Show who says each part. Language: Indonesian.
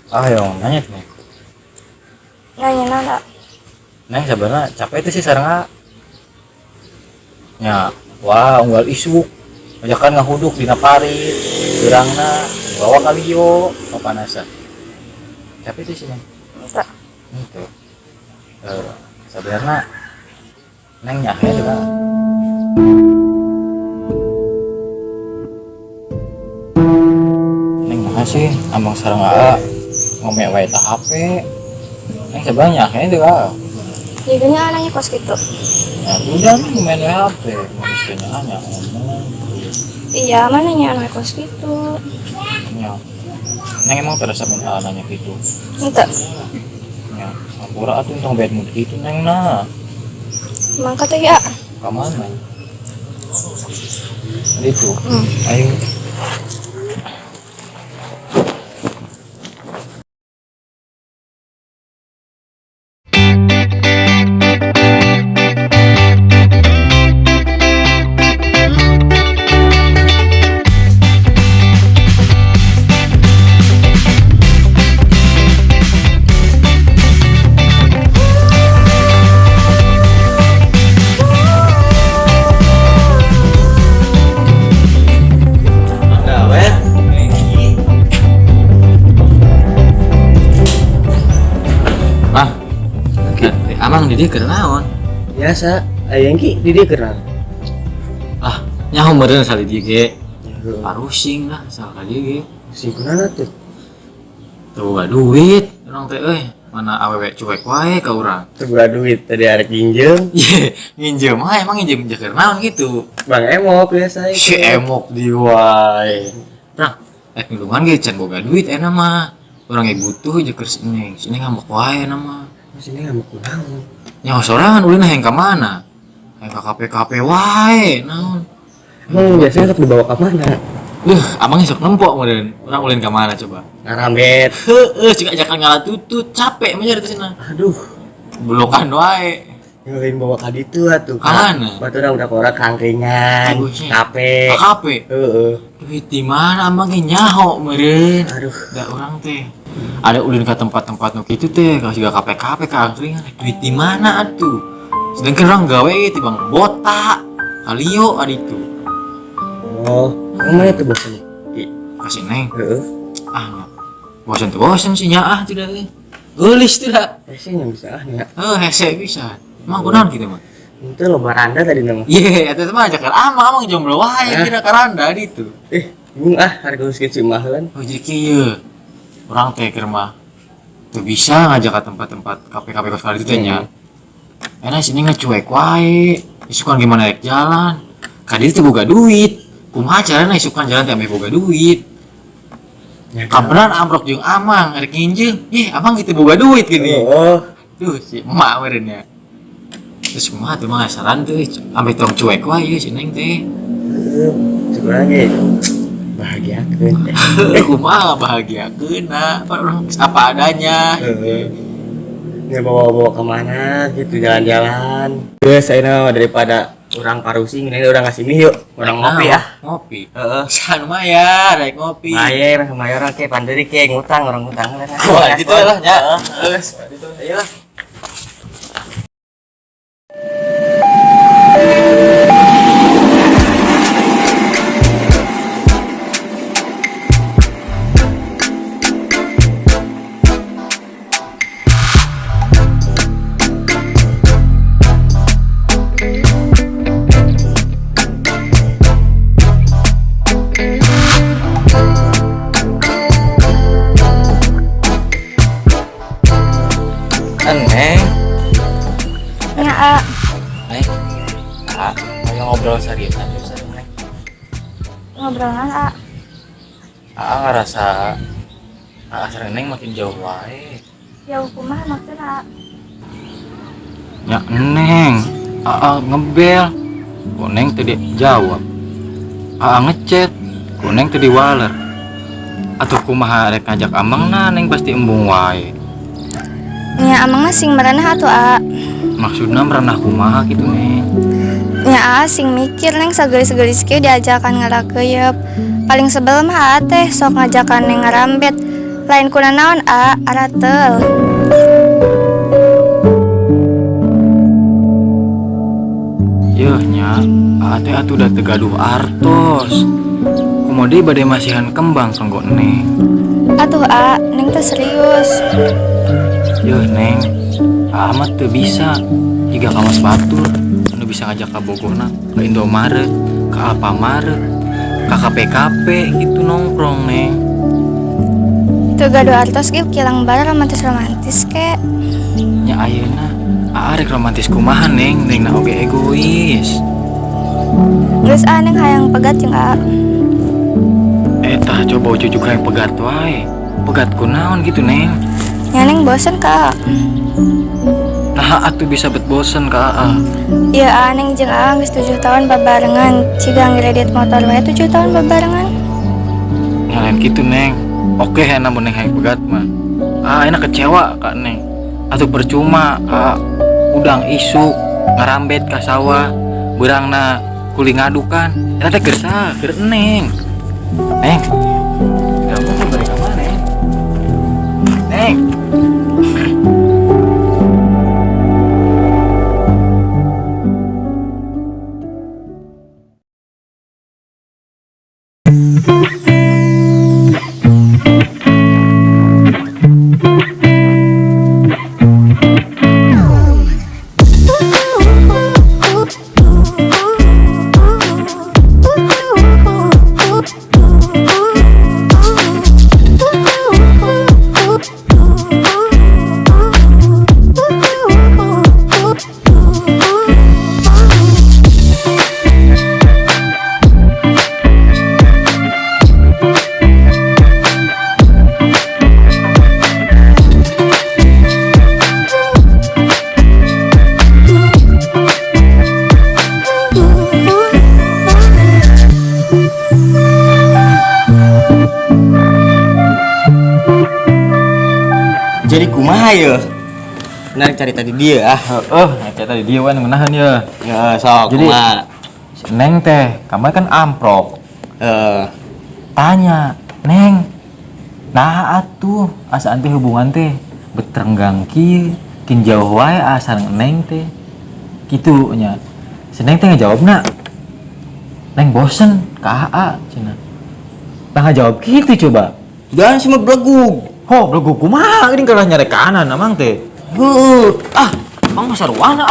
Speaker 1: Ayo nanya tuh.
Speaker 2: Nanya nana.
Speaker 1: Neng sebenarnya capek itu sih sareng nya. Wah, unggal isuk. Ajakan ngahuduk dina parit, gerangna bawa kaliyo papanasan. Capek itu sih Neng.
Speaker 2: Entah.
Speaker 1: Itu. Sebenarnya Neng nyahe juga. Neng nyahe sih amang sareng ngomel wae ta HP. Neng sebenarnya nyahe juga.
Speaker 2: Jadinya anaknya kos gitu.
Speaker 1: Ya udah nih main HP, manusianya hanya ngomong.
Speaker 2: Iya, mananya anak kos gitu.
Speaker 1: Ya, Neng emang terasa main anaknya gitu.
Speaker 2: Entah.
Speaker 1: Ya, sampura atuh tong bed mood gitu Neng nah.
Speaker 2: Emang kata ya.
Speaker 1: Kamana? Itu.
Speaker 2: Hmm.
Speaker 1: Ayo. Amang di dia kenaon?
Speaker 3: Biasa, ayang ki di dia kenal.
Speaker 1: Ah, nyaho meureun sali dia ge. Parusing lah sal ka dia ge.
Speaker 3: Si kunana tuh.
Speaker 1: Tuh gak duit, orang teh euy. Mana awewe cuek wae ka urang.
Speaker 3: Sebelah duit tadi arek pinjem.
Speaker 1: Ye, nginjem ae emang nginjem keur naon gitu.
Speaker 3: Bang Emok biasa
Speaker 1: Si
Speaker 3: itu.
Speaker 1: emok di wae. Nah, ngilungan ge can boga duit enak mah. Urang ge butuh jeung keur sini ngambek wae enak mah.
Speaker 3: Sini nggak mau pulang.
Speaker 1: Nyaho sorangan ulin hayang ka mana? Hayang ka KP wae, naon?
Speaker 3: Emang biasanya sok dibawa ke mana?
Speaker 1: Abang sok nempok meureun. Urang ulin ka mana coba?
Speaker 3: Ngarambet.
Speaker 1: Heueuh, cik ajakan ngalah tutut, capek mah jadi teh cenah.
Speaker 3: Aduh,
Speaker 1: Belokan wae.
Speaker 3: ngelain bawa ka ditu atuh.
Speaker 1: Kana?
Speaker 3: Baturna udah korak kangkringan,
Speaker 1: Aduh, sih.
Speaker 3: kape.
Speaker 1: KP.
Speaker 3: Heeh.
Speaker 1: Duit di mana abang ge nyaho meureun.
Speaker 3: Aduh,
Speaker 1: Da urang teh. Ada ulin ke tempat-tempat nu kitu teh, kasih gak KP ka angkringan. Duit di mana atuh? Sedangkan orang gawe ti Bang botak. Kalio aditu.
Speaker 3: oh, mana tuh bosnya?
Speaker 1: Kasih Neng.
Speaker 3: Heeh.
Speaker 1: Ah, nya. Bosan sih nya tidak euy. Geulis teh da.
Speaker 3: Biasanya bisa ah ya.
Speaker 1: Hese bisa. Emang kunaon kitu mah?
Speaker 3: Itu lo baranda tadi nama.
Speaker 1: Ye, eta teh mah ajakan amang jomblo wae kira karanda ditu.
Speaker 3: Bingung ah harga uskeun si mahelan.
Speaker 1: Oh jadi kieu. Urang teh keur mah teu bisa ngajak ka tempat-tempat kafe kos kali itu teh nya. Enak sini ngecuek wae. Isukan gimana rek jalan. Ka dieu teh boga duit. Kumaha carana isukan jalan teh ame boga duit. Kabeneran amrok jeung amang rek nginjeung. Abang gitu boga duit gini.
Speaker 3: Oh,
Speaker 1: Duh, si emak meureun nya. Terus kumaha tuh mah saran teh ampe tong cuek wae si Neng teh.
Speaker 3: sebenarnya bahagia kan.
Speaker 1: Kumaha bahagiakeun nah, orang apa adanya.
Speaker 3: Nggak bawa-bawa kemana gitu jalan-jalan. Saya daripada orang parusing ini orang ngasih mie yuk. Orang ngopi ya.
Speaker 1: Ngopi. San maya, rek ngopi.
Speaker 3: Mayer orang ke pandiri ke ngutang orang ngutang.
Speaker 1: Wah, gitu lah nya. Geus, gitu. Ayo. Neng.
Speaker 2: Nya
Speaker 1: Neng. Ayo ngobrol seriusan Neng.
Speaker 2: ngobrolan
Speaker 1: Ngerasa sering Neng makin jauh wae.
Speaker 2: jauh kumaha maksudna.
Speaker 1: Ya Neng, ngebel. Ku Neng tadi jawab. Ngechat. Ku Neng tadi waler. Atuh kumaha rek ngajak amang na Neng pasti embung wae.
Speaker 2: Nya amang mah sing merenah atuh
Speaker 1: Maksudna merenah kumaha gitu Neng.
Speaker 2: Nya sing mikir neng sagelis-gelis kieu diajakan ngarakeuyeup. Paling sebel mah teh sok ngajakan neng ngarambet. Lain kuna naon aratel.
Speaker 1: Yeuh nya, teh atuh udah tegaduh artos. Kumode bade masihan kembang songgok Neng.
Speaker 2: Atuh neng teh serius.
Speaker 1: Yeuh Neng, amat teu bisa. Jika kamas batur, anu bisa ngajak ka Bogona, ke Indomaret, ke Alfamaret, ke KPKP gitu nongkrong Neng.
Speaker 2: Teu gaduh artos ge kilang bara romantis kek.
Speaker 1: Nya ayeuna, rek romantis kumaha Neng, Neng na oge egois.
Speaker 2: Geus neng hayang pegat jeung
Speaker 1: Tah coba cucuk hayang pegat wae. Pegat kunaon gitu Neng.
Speaker 2: nya neng bosen ka.
Speaker 1: Nah atuh bisa bet bosen ka
Speaker 2: Ieu neng jeung geus 7 tahun babarengan. Ciga ngeredit motor wae 7 tahun babarengan.
Speaker 1: Lain gitu Neng. Oke namun Neng hayang pegat mah. Enak kecewa Kak Neng. Atuh percuma udang isuk ngarambet ka sawah, beurangna kuli ngadukan. Eta teh gersa, keur Neng. Neng. Kamu mau balik ka mana Neng? Neng.
Speaker 3: Jadi kumaha ya? Menarik cari tadi dia
Speaker 1: Eta tadi dia wan ngeunaheun ya.
Speaker 3: Ya sok
Speaker 1: Jadi-
Speaker 3: kumaha.
Speaker 1: Neng teh, kamu kan amprok.
Speaker 3: Eh,
Speaker 1: Tanya, Neng, nah atuh asa teh hubungan teh betrenggang kieu, kin jauh wae asa Neng teh. Kitu nya. Si Neng teh ngajawabna, Neng bosen ka AA cenah. Tah ngajawab kitu coba.
Speaker 3: jangan cuma belegug.
Speaker 1: Ho, belagu kumaha geuning kalau nyarek kanan amang teh.
Speaker 3: Heuh,
Speaker 1: Mang mah sarwana.